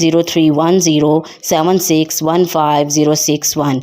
0310761501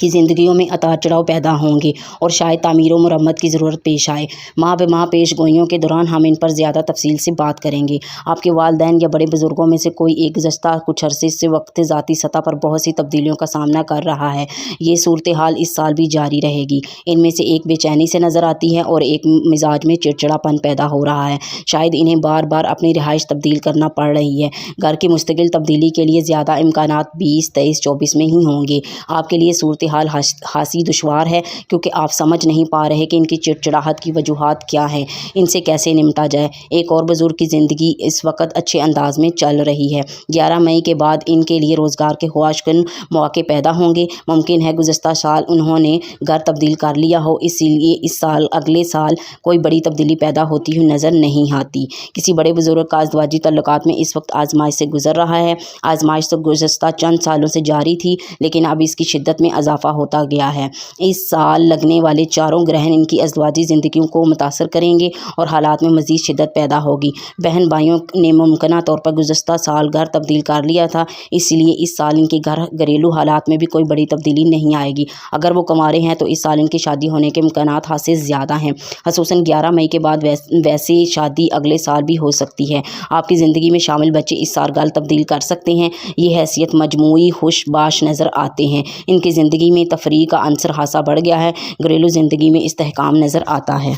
کی زندگیوں میں اتار چڑھاؤ پیدا ہوں گے اور شاید تعمیر و مرمت کی ضرورت پیش آئے۔ ماہ بہ ماہ پیش گوئیوں کے دوران ہم ان پر زیادہ تفصیل سے بات کریں گے۔ آپ کے والدین یا بڑے بزرگوں میں سے کوئی ایک گزشتہ کچھ عرصے سے وقت ذاتی سطح پر بہت سی تبدیلیوں کا سامنا کر رہا ہے۔ یہ صورتحال اس سال بھی جاری رہے گی۔ ان میں سے ایک بے چینی سے نظر آتی ہے اور ایک مزاج میں چڑچڑاپن پیدا ہو رہا ہے۔ شاید انہیں بار بار اپنی رہائش تبدیل کرنا پڑ رہی ہے۔ گھر کی مستقل تبدیلی کے لیے زیادہ امکانات 20, 23, 24 میں ہی ہوں گے۔ آپ کے لیے صورتحال خاصی دشوار ہے کیونکہ آپ سمجھ نہیں پا رہے کہ ان کی چڑچڑاہٹ کی وجوہات کیا ہیں، ان سے کیسے نمٹا جائے۔ ایک اور بزرگ کی زندگی اس وقت اچھے انداز میں چل رہی ہے۔ 11 مئی کے بعد ان کے لیے روزگار کے خواہش کن مواقع پیدا ہوں گے۔ ممکن ہے گزشتہ سال انہوں نے گھر تبدیل کر لیا ہو، اسی لیے اس سال اگلے سال کوئی بڑی تبدیلی پیدا ہوتی ہوئی نظر نہیں آتی۔ کسی بڑے بزرگ کا ازدواجی تعلقات میں اس وقت آزمائش سے گزر رہا ہے۔ آزمائش تو گزشتہ چند سالوں سے جاری تھی لیکن اب اس کی شدت میں اضافہ ہوتا گیا ہے۔ اس سال لگنے والے چاروں گرہن ان کی ازدواجی زندگیوں کو متاثر کریں گے اور حالات میں مزید شدت پیدا ہوگی۔ بہن بھائیوں نے ممکنہ طور پر گزشتہ سال گھر تبدیل کر لیا تھا، اس لیے اس سال ان کے گھریلو حالات میں بھی کوئی بڑی تبدیلی نہیں آئے گی۔ اگر وہ کنوارے ہیں تو اس سال ان کی شادی ہونے کے امکانات حد سے زیادہ ہیں، خصوصاً 11 مئی کے بعد۔ ویسے شادی اگلے سال بھی ہو سکتی ہے۔ آپ کی زندگی میں شامل بچے اس سال گھر تبدیل کر سکتے ہیں۔ یہ حیثیت مجموعی خوش باش نظر آتے ہیں۔ ان کی زندگی میں تفریح کا عنصر خاصا بڑھ گیا ہے۔ گھریلو زندگی میں استحکام نظر آتا ہے۔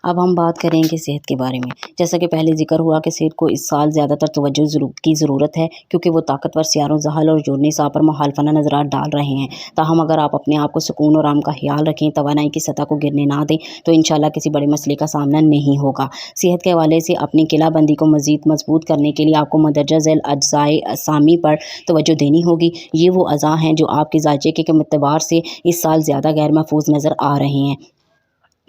اب ہم بات کریں گے صحت کے بارے میں۔ جیسا کہ پہلے ذکر ہوا کہ صحت کو اس سال زیادہ تر توجہ کی ضرورت ہے کیونکہ وہ طاقتور سیاروں زحل اور یورینس آپ پر مخالفانہ نظرات ڈال رہے ہیں۔ تاہم اگر آپ اپنے آپ کو سکون اور آرام کا خیال رکھیں، توانائی کی سطح کو گرنے نہ دیں تو انشاءاللہ کسی بڑے مسئلے کا سامنا نہیں ہوگا۔ صحت کے حوالے سے اپنی قلعہ بندی کو مزید مضبوط کرنے کے لیے آپ کو مندرجہ ذیل اجزائے اسامی پر توجہ دینی ہوگی۔ یہ وہ اعضاء ہیں جو آپ کے ذائقے کے اعتبار سے اس سال زیادہ غیر محفوظ نظر آ رہے ہیں۔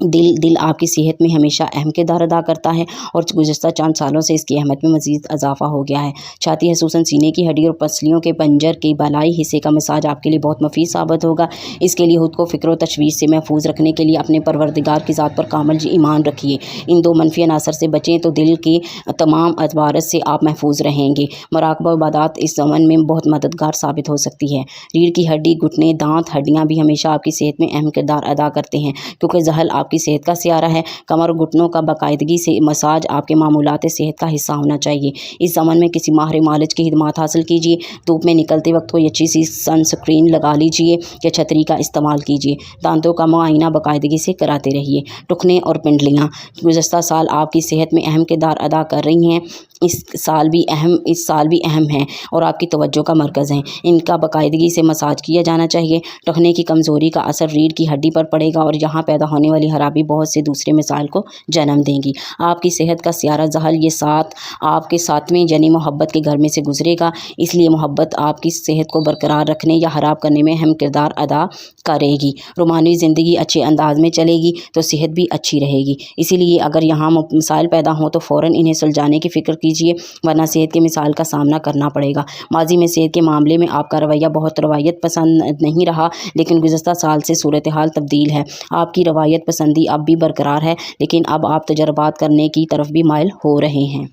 دل آپ کی صحت میں ہمیشہ اہم کردار ادا کرتا ہے اور گزشتہ چند سالوں سے اس کی اہمیت میں مزید اضافہ ہو گیا ہے۔ چھاتی خصوصاً سینے کی ہڈی اور پسلیوں کے پنجر کے بالائی حصے کا مساج آپ کے لیے بہت مفید ثابت ہوگا۔ اس کے لیے خود کو فکر و تشویش سے محفوظ رکھنے کے لیے اپنے پروردگار کی ذات پر کامل ایمان رکھیے۔ ان دو منفی عناصر سے بچیں تو دل کے تمام عوارض سے آپ محفوظ رہیں گے۔ مراقبہ و عبادات اس زمن میں بہت مددگار ثابت ہو سکتی ہے۔ ریڑھ کی ہڈی، گھٹنے، دانت، ہڈیاں بھی ہمیشہ آپ کی صحت میں اہم کردار ادا کرتے ہیں کیونکہ زحل آپ کی صحت کا سیارہ ہے۔ کمر اور گھٹنوں کا باقاعدگی سے مساج آپ کے معمولات صحت کا حصہ ہونا چاہیے۔ اس زمن میں کسی ماہر معالج کی خدمات حاصل کیجیے۔ دھوپ میں نکلتے وقت کوئی اچھی سی سن سکرین لگا لیجیے یا چھتری کا استعمال کیجیے۔ دانتوں کا معائنہ باقاعدگی سے کراتے رہیے۔ ٹخنے اور پنڈلیاں گزشتہ سال آپ کی صحت میں اہم کردار ادا کر رہی ہیں، اس سال بھی اہم ہیں اور آپ کی توجہ کا مرکز ہیں۔ ان کا باقاعدگی سے مساج کیا جانا چاہیے۔ ٹخنے کی کمزوری کا اثر ریڑھ کی ہڈی پر پڑے گا اور یہاں پیدا ہونے والی خرابی بہت سے دوسرے مسائل کو جنم دیں گی۔ آپ کی صحت کا سیارہ زحل یہ سات آپ کے 7ویں یعنی محبت کے گھر میں سے گزرے گا، اس لیے محبت آپ کی صحت کو برقرار رکھنے یا خراب کرنے میں اہم کردار ادا کرے گی۔ رومانوی زندگی اچھے انداز میں چلے گی تو صحت بھی اچھی رہے گی۔ اسی لیے اگر یہاں مسائل پیدا ہوں تو فوراً انہیں سلجھانے کی فکر کیجیے ورنہ صحت کے مسائل کا سامنا کرنا پڑے گا۔ ماضی میں صحت کے معاملے میں آپ کا رویہ بہت روایت پسند نہیں رہا لیکن گزشتہ سال سے صورتحال تبدیل ہے۔ آپ کی روایت پسندی اب بھی برقرار ہے لیکن اب آپ تجربات کرنے کی طرف بھی مائل ہو رہے ہیں۔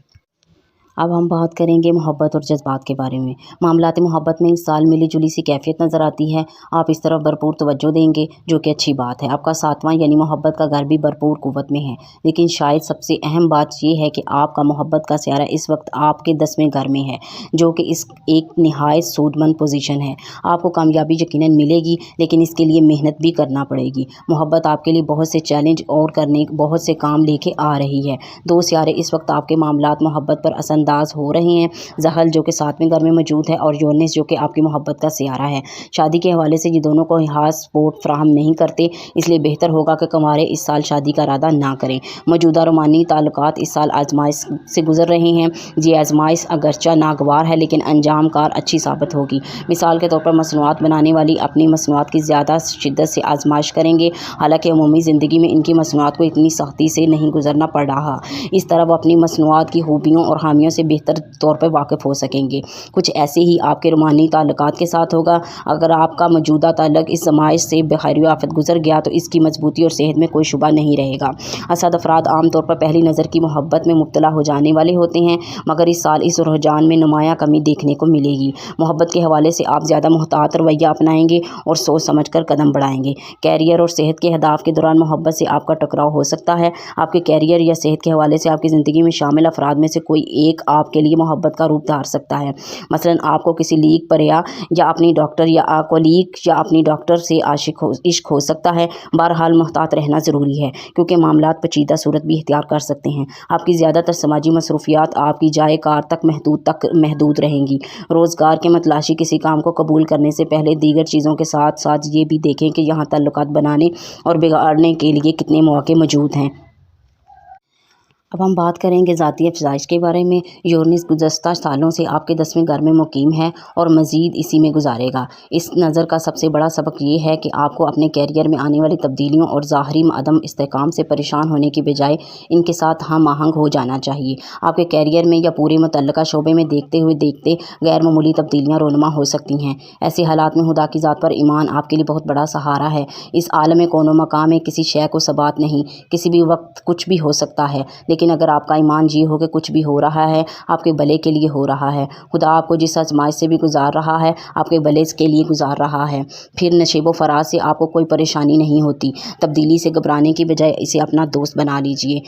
اب ہم بات کریں گے محبت اور جذبات کے بارے میں۔ معاملات محبت میں اس سال ملی جلی سی کیفیت نظر آتی ہے۔ آپ اس طرف بھرپور توجہ دیں گے جو کہ اچھی بات ہے۔ آپ کا 7واں یعنی محبت کا گھر بھی بھرپور قوت میں ہے لیکن شاید سب سے اہم بات یہ ہے کہ آپ کا محبت کا سیارہ اس وقت آپ کے 10ویں گھر میں ہے جو کہ ایک نہایت سود مند پوزیشن ہے۔ آپ کو کامیابی یقیناً ملے گی لیکن اس کے لیے محنت بھی کرنا پڑے گی۔ محبت آپ کے لیے بہت سے چیلنج اور کرنے بہت سے کام لے کے آ رہی ہے۔ 2 سیارے اس وقت آپ کے معاملات محبت پر اثر انداز ہو رہے ہیں، زحل جو کہ 7ویں گھر میں موجود ہے اور یورینس جو کہ آپ کی محبت کا سیارہ ہے۔ شادی کے حوالے سے یہ دونوں کو خاص سپورٹ فراہم نہیں کرتے، اس لیے بہتر ہوگا کہ کنوارے اس سال شادی کا ارادہ نہ کریں۔ موجودہ رومانی تعلقات اس سال آزمائش سے گزر رہے ہیں۔ یہ آزمائش اگرچہ ناگوار ہے لیکن انجام کار اچھی ثابت ہوگی۔ مثال کے طور پر مصنوعات بنانے والی اپنی مصنوعات کی زیادہ شدت سے آزمائش کریں گے، حالانکہ عمومی زندگی میں ان کی مصنوعات کو اتنی سختی سے نہیں گزرنا پڑ رہا۔ اس طرح وہ اپنی مصنوعات کی خوبیوں اور خامیوں سے بہتر طور پر واقف ہو سکیں گے۔ کچھ ایسے ہی آپ کے روحانی تعلقات کے ساتھ ہوگا۔ اگر آپ کا موجودہ تعلق اس زمائش سے بخیر و آفت گزر گیا تو اس کی مضبوطی اور صحت میں کوئی شبہ نہیں رہے گا۔ اسد افراد عام طور پر پہلی نظر کی محبت میں مبتلا ہو جانے والے ہوتے ہیں، مگر اس سال اس رجحان میں نمایاں کمی دیکھنے کو ملے گی۔ محبت کے حوالے سے آپ زیادہ محتاط رویہ اپنائیں گے اور سوچ سمجھ کر قدم بڑھائیں گے۔ کیریئر اور صحت کے اہداف کے دوران محبت سے آپ کا ٹکراؤ ہو سکتا ہے۔ آپ کے کیریئر یا صحت کے حوالے سے آپ کی زندگی میں شامل افراد میں سے کوئی ایک آپ کے لیے محبت کا روپ دھار سکتا ہے۔ مثلاً آپ کو کسی لیگ پر یا اپنی ڈاکٹر یا کولیگ یا اپنی ڈاکٹر سے عشق ہو سکتا ہے۔ بہرحال محتاط رہنا ضروری ہے، کیونکہ معاملات پیچیدہ صورت بھی اختیار کر سکتے ہیں۔ آپ کی زیادہ تر سماجی مصروفیات آپ کی جائے کار تک محدود رہیں گی۔ روزگار کے متلاشی کسی کام کو قبول کرنے سے پہلے دیگر چیزوں کے ساتھ ساتھ یہ بھی دیکھیں کہ یہاں تعلقات بنانے اور بگاڑنے کے لیے کتنے مواقع موجود ہیں۔ اب ہم بات کریں گے ذاتی افزائش کے بارے میں۔ یورینس گزشتہ سالوں سے آپ کے 10ویں گھر میں مقیم ہے اور مزید اسی میں گزارے گا۔ اس نظر کا سب سے بڑا سبق یہ ہے کہ آپ کو اپنے کیریئر میں آنے والی تبدیلیوں اور ظاہری عدم استحکام سے پریشان ہونے کی بجائے ان کے ساتھ ہم آہنگ ہو جانا چاہیے۔ آپ کے کیریئر میں یا پورے متعلقہ شعبے میں دیکھتے غیر معمولی تبدیلیاں رونما ہو سکتی ہیں۔ ایسے حالات میں خدا کی ذات پر ایمان آپ کے لیے بہت بڑا سہارا ہے۔ اس عالم کون و مقام میں کسی شے کو ثبات نہیں، کسی بھی وقت کچھ بھی ہو سکتا ہے، لیکن اگر آپ کا ایمان یہ ہو کہ کچھ بھی ہو رہا ہے آپ کے بھلے کے لیے ہو رہا ہے، خدا آپ کو جس آزمائش سے بھی گزار رہا ہے آپ کے بھلے کے لیے گزار رہا ہے، پھر نشیب و فراز سے آپ کو کوئی پریشانی نہیں ہوتی۔ تبدیلی سے گھبرانے کی بجائے اسے اپنا دوست بنا لیجئے۔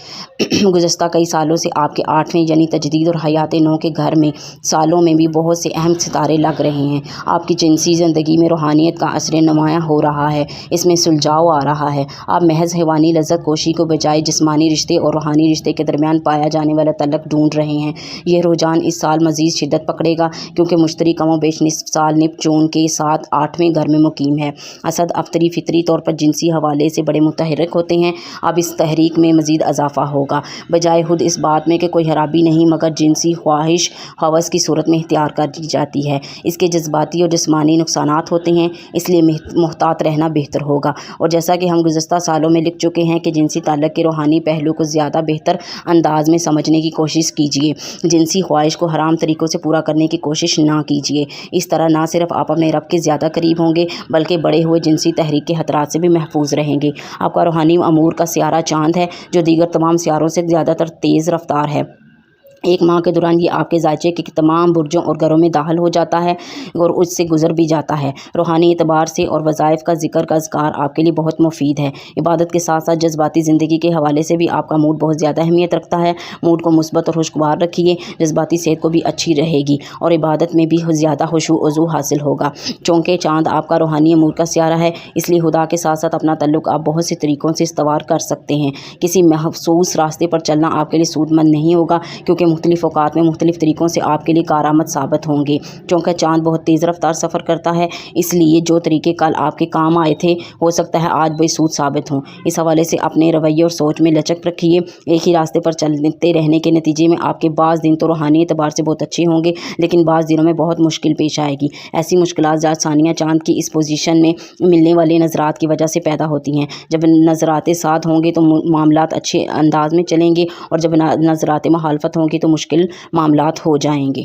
گزشتہ کئی سالوں سے آپ کے 8ویں یعنی تجدید اور حیات نو کے گھر میں سالوں میں بھی بہت سے اہم ستارے لگ رہے ہیں۔ آپ کی جنسی زندگی میں روحانیت کا اثر نمایاں ہو رہا ہے، اس میں سلجھاؤ آ رہا ہے۔ آپ محض حیوانی لذت کوشی کو بجائے جسمانی رشتے اور روحانی رشتے کے درمیان پایا جانے والا تعلق ڈھونڈ رہے ہیں۔ یہ رجحان اس سال مزید شدت پکڑے گا، کیونکہ مشتری کم و بیش نصف سال نیپچون کے ساتھ 8ویں گھر میں مقیم ہے۔ اسد افطری فطری طور پر جنسی حوالے سے بڑے متحرک ہوتے ہیں۔ اب اس تحریک میں مزید اضافہ ہوگا، بجائے خود اس بات میں کہ کوئی خرابی نہیں، مگر جنسی خواہش ہوس کی صورت میں اختیار کر دی جاتی ہے۔ اس کے جذباتی اور جسمانی نقصانات ہوتے ہیں، اس لیے محتاط رہنا بہتر ہوگا۔ اور جیسا کہ ہم گزشتہ سالوں میں لکھ چکے ہیں کہ جنسی تعلق کے روحانی پہلو کو زیادہ بہتر انداز میں سمجھنے کی کوشش کیجیے۔ جنسی خواہش کو حرام طریقوں سے پورا کرنے کی کوشش نہ کیجیے۔ اس طرح نہ صرف آپ اپنے رب کے زیادہ قریب ہوں گے، بلکہ بڑے ہوئے جنسی تحریک کے خطرات سے بھی محفوظ رہیں گے۔ آپ کا روحانی امور کا سیارہ چاند ہے، جو دیگر تمام سیاروں سے زیادہ تیز رفتار ہے۔ ایک ماہ کے دوران یہ آپ کے ذائچے کے تمام برجوں اور گھروں میں داخل ہو جاتا ہے اور اس سے گزر بھی جاتا ہے۔ روحانی اعتبار سے اور وظائف کا ذکر کا اذکار آپ کے لیے بہت مفید ہے۔ عبادت کے ساتھ ساتھ جذباتی زندگی کے حوالے سے بھی آپ کا موڈ بہت زیادہ اہمیت رکھتا ہے۔ موڈ کو مثبت اور خوشگوار رکھیے، جذباتی صحت کو بھی اچھی رہے گی اور عبادت میں بھی زیادہ خشوع و خضوع حاصل ہوگا۔ چونکہ چاند آپ کا روحانی امور کا سیارہ ہے، اس لیے خدا کے ساتھ ساتھ اپنا تعلق آپ بہت سے طریقوں سے استوار کر سکتے ہیں۔ کسی مخصوص راستے پر چلنا آپ کے لیے سود مند نہیں ہوگا، کیونکہ مختلف اوقات میں مختلف طریقوں سے آپ کے لیے کارآمد ثابت ہوں گے۔ چونکہ چاند بہت تیز رفتار سفر کرتا ہے، اس لیے جو طریقے کل آپ کے کام آئے تھے ہو سکتا ہے آج بے سود ثابت ہوں۔ اس حوالے سے اپنے رویے اور سوچ میں لچک رکھیے۔ ایک ہی راستے پر چلتے رہنے کے نتیجے میں آپ کے بعض دن تو روحانی اعتبار سے بہت اچھے ہوں گے، لیکن بعض دنوں میں بہت مشکل پیش آئے گی۔ ایسی مشکلات ذات ثانیہ چاند کی اس پوزیشن میں ملنے والے نظرات کی وجہ سے پیدا ہوتی ہیں۔ جب نظرات ساتھ ہوں گے تو معاملات اچھے انداز میں چلیں گے، اور جب نظرات مخالفت ہوں گی تو مشکل معاملات ہو جائیں گے۔